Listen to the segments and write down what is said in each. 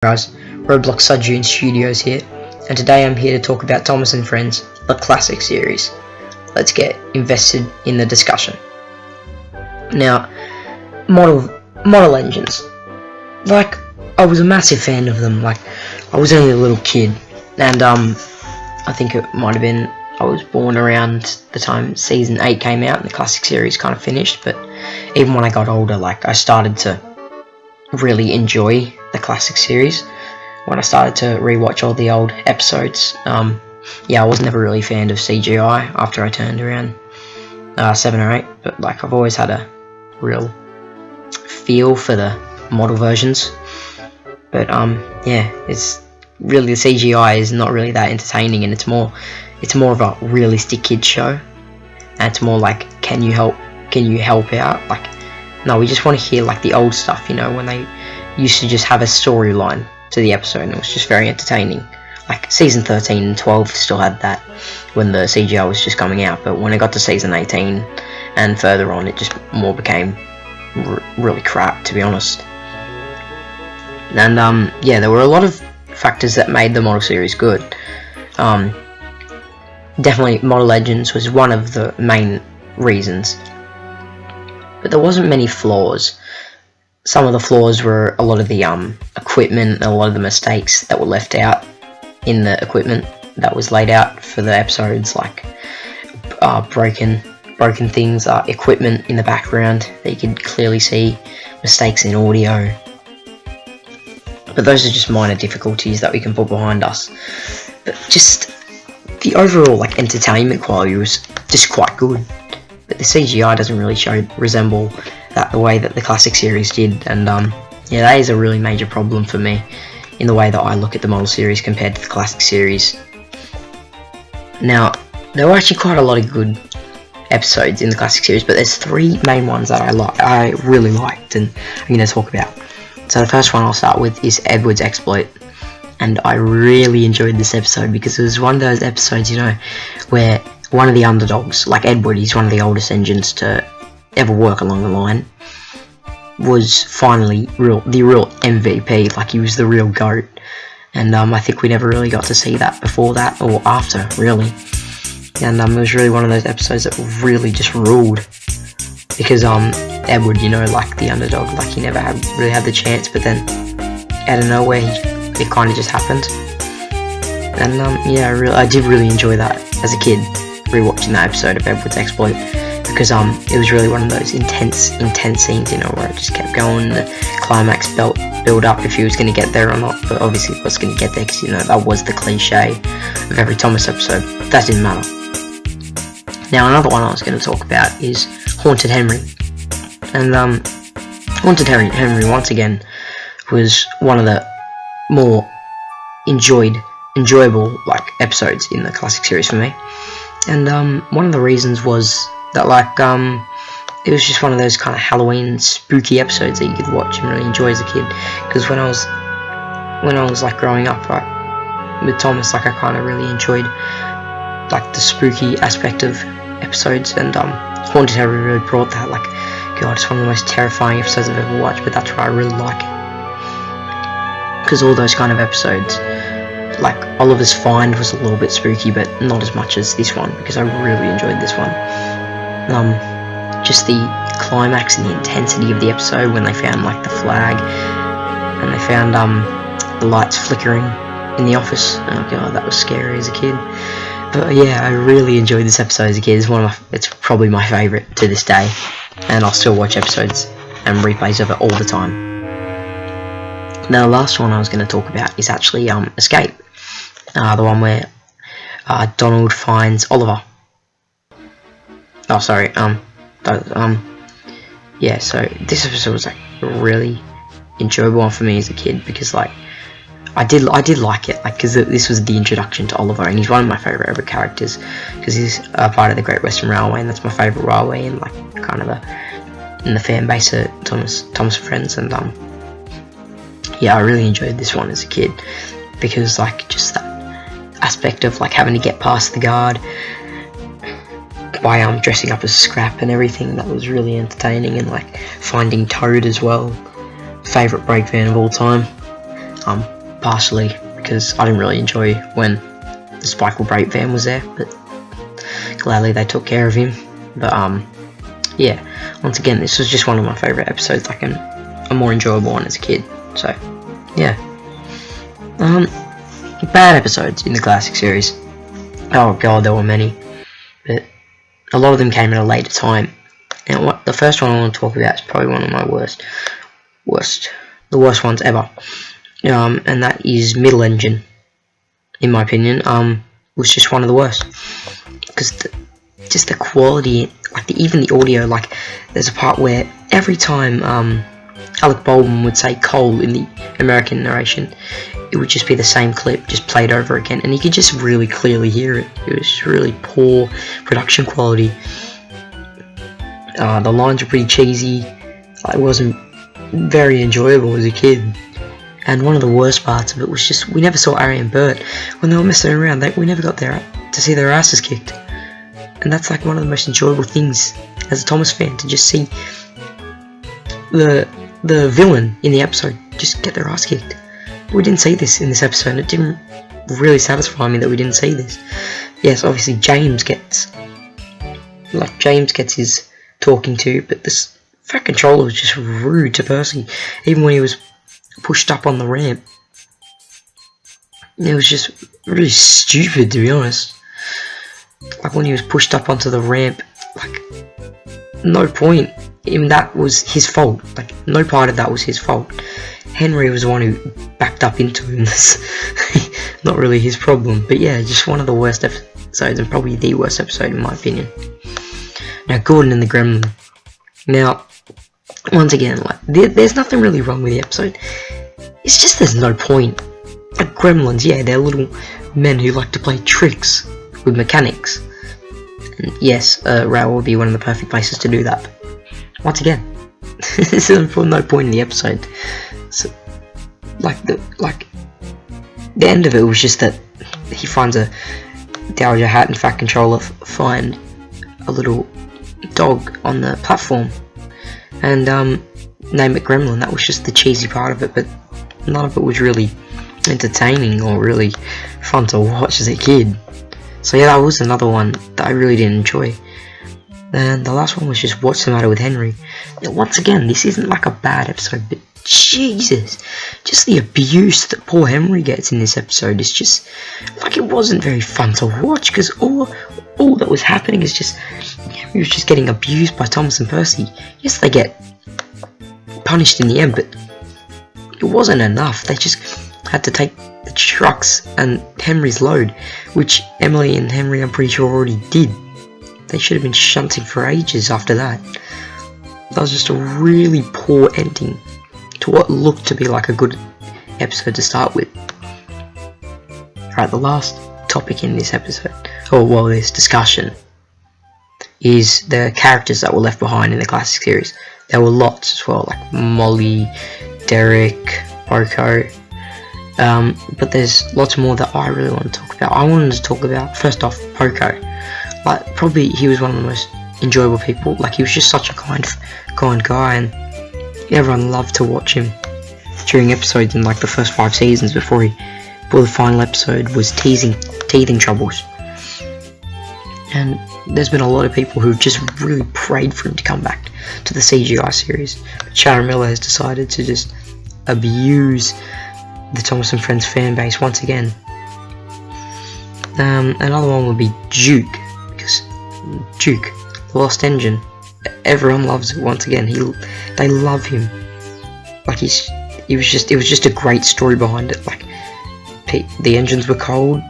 Guys, Roblox Sudjune Studios here, and today I'm here to talk about Thomas and Friends, the classic series. Let's get invested in the discussion. Now, model engines. I was a massive fan of them. I was only a little kid, and I think it might have been, I was born around the time season 8 came out and the classic series kind of finished, but even when I got older, I started to really enjoy the classic series when I started to rewatch all the old episodes. I was never really a fan of CGI after I turned around 7 or 8, but I've always had a real feel for the model versions. But it's really, the CGI is not really that entertaining, and it's more of a realistic kids show, and it's more can you help out? No, we just want to hear the old stuff, when they used to just have a storyline to the episode, and it was just very entertaining. Season 13 and 12 still had that when the CGI was just coming out, but when it got to season 18 and further on, it just more became really crap, to be honest. And there were a lot of factors that made the model series good. Definitely Model Legends was one of the main reasons, but there wasn't many flaws. Some of the flaws were a lot of the equipment and a lot of the mistakes that were left out in the equipment that was laid out for the episodes, broken things, equipment in the background that you could clearly see, mistakes in audio. But those are just minor difficulties that we can put behind us. But just the overall entertainment quality was just quite good. But the CGI doesn't really resemble that the way that the classic series did, and that is a really major problem for me in the way that I look at the model series compared to the classic series. Now, there were actually quite a lot of good episodes in the classic series, but there's 3 main ones that I really liked, and I'm going to talk about. So the first one I'll start with is Edward's exploit, and I really enjoyed this episode because it was one of those episodes, where one of the underdogs, like Edward, he's one of the oldest engines to ever work along the line, was finally the real MVP. He was the real GOAT, and I think we never really got to see that before that or after, really. And it was really one of those episodes that really just ruled, because Edward, the underdog, he never really had the chance, but then out of nowhere it kind of just happened. And I did really enjoy that as a kid, rewatching that episode of Edward's exploit, because it was really one of those intense scenes, where it just kept going, the climax build up if he was going to get there or not, but obviously he was going to get there, because that was the cliche of every Thomas episode. That didn't matter. Now, another one I was going to talk about is Haunted Henry, and Haunted Henry once again was one of the more enjoyable episodes in the classic series for me. And one of the reasons was that it was just one of those kind of Halloween spooky episodes that you could watch and really enjoy as a kid. Because when I was growing up with Thomas, I kind of really enjoyed the spooky aspect of episodes, and Haunted Henry really brought that. God, it's one of the most terrifying episodes I've ever watched, but that's what I really like, because all those kind of episodes, Oliver's Find was a little bit spooky, but not as much as this one, because I really enjoyed this one. Just the climax and the intensity of the episode when they found the flag, and they found the lights flickering in the office. Oh god, that was scary as a kid. But yeah, I really enjoyed this episode as a kid. It's probably my favourite to this day, and I'll still watch episodes and replays of it all the time. Now, the last one I was going to talk about is actually Escape, the one where Donald finds Oliver. Oh, sorry. So this episode was a really enjoyable one for me as a kid, because I did like it, because this was the introduction to Oliver, and he's one of my favourite ever characters, because he's part of the Great Western Railway, and that's my favourite railway in kind of in the fan base of Thomas Friends. And I really enjoyed this one as a kid, because just that aspect of having to get past the guard by dressing up as Scrap and everything, that was really entertaining, and finding Toad as well, favourite brake van of all time. partially because I didn't really enjoy when the Spike Brake van was there, but gladly they took care of him. But yeah, once again, this was just one of my favourite episodes, like a more enjoyable one as a kid. So yeah, bad episodes in the classic series. Oh god, there were many, but a lot of them came at a later time. And what the first one I want to talk about is probably one of my worst ones ever. And that is Middle Engine. In my opinion, was just one of the worst, because just the quality, like even the audio. Like there's a part where every time Alec Baldwin would say coal in the American narration, it would just be the same clip, just played over again, and you could just really clearly hear it. It was just really poor production quality. The lines were pretty cheesy. It wasn't very enjoyable as a kid. And one of the worst parts of it was just, we never saw Ari and Bert when they were messing around. We never got to see their asses kicked. And that's like one of the most enjoyable things as a Thomas fan, to just see the villain in the episode just get their ass kicked. But we didn't see this in this episode, and it didn't really satisfy me that we didn't see this. Yes, obviously James gets his talking to, but this fat controller was just rude to Percy, even when he was pushed up on the ramp. It was just really stupid, to be honest. Like when he was pushed up onto the ramp, like no point. Even that was his fault. Like no part of that was his fault. Henry was the one who backed up into him. Not really his problem. But yeah, just one of the worst episodes, and probably the worst episode in my opinion. Now, Gordon and the Gremlin. Now, once again, like there's nothing really wrong with the episode. It's just there's no point. Like gremlins, yeah, they're little men who like to play tricks with mechanics. And yes, Raoul would be one of the perfect places to do that. But once again, there's no point in the episode. So, the end of it was just that he finds a Dowager Hat and Fat Controller find a little dog on the platform and name it Gremlin. That was just the cheesy part of it, but none of it was really entertaining or really fun to watch as a kid. So yeah, that was another one that I really didn't enjoy. And the last one was just What's the Matter with Henry. Now, once again, this isn't like a bad episode, but Jesus, just the abuse that poor Henry gets in this episode is just like, it wasn't very fun to watch, because all that was happening is just Henry was just getting abused by Thomas and Percy. Yes, they get punished in the end, but it wasn't enough. They just had to take the trucks and Henry's load, which Emily and Henry, I'm pretty sure, already did. They should have been shunting for ages after that. That was just a really poor ending to what looked to be like a good episode to start with. Alright, the last topic in this episode, this discussion, is the characters that were left behind in the classic series. There were lots as well, like Molly, Derek, Boko, but there's lots more that I really want to talk about. I wanted to talk about, first off, Poco. Like, probably he was one of the most enjoyable people. Like, he was just such a kind guy, and everyone loved to watch him during episodes in like the first 5 seasons before the final episode was teething troubles. And there's been a lot of people who've just really prayed for him to come back to the CGI series. But Sharon Miller has decided to just abuse the Thomas and Friends fan base once again. Another one would be Duke, because Duke, the Lost Engine, everyone loves it once again. They love him. Like it was just a great story behind it. Like the engines were cold.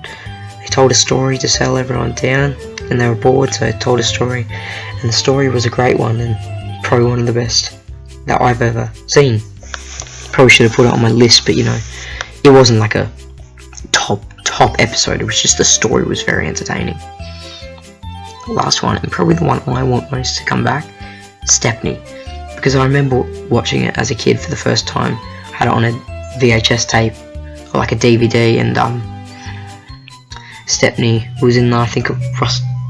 They told a story to settle everyone down, and they were bored, so they told a story, and the story was a great one, and probably one of the best that I've ever seen. Probably should have put it on my list, but it wasn't like a top episode. It was just the story was very entertaining. The last one, and probably the one I want most to come back, Stepney, because I remember watching it as a kid for the first time. I had it on a VHS tape or like a DVD, and Stepney was in, I think,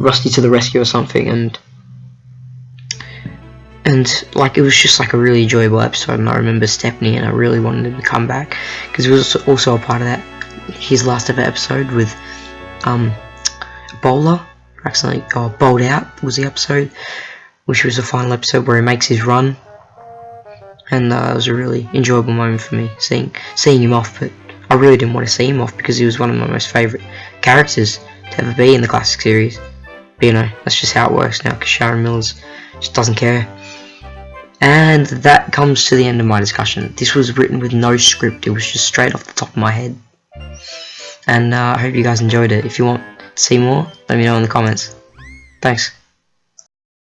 Rusty to the Rescue or something, and And like, it was just like a really enjoyable episode, and I remember Stephanie, and I really wanted him to come back because it was also a part of that his last ever episode with Bowler accidentally bowled out was the episode, which was the final episode where he makes his run, and it was a really enjoyable moment for me seeing him off. But I really didn't want to see him off because he was one of my most favourite characters to ever be in the classic series. But you know, that's just how it works now because Sharon Mills just doesn't care. And that comes to the end of my discussion. This was written with no script, it was just straight off the top of my head. And I hope you guys enjoyed it. If you want to see more, let me know in the comments. Thanks.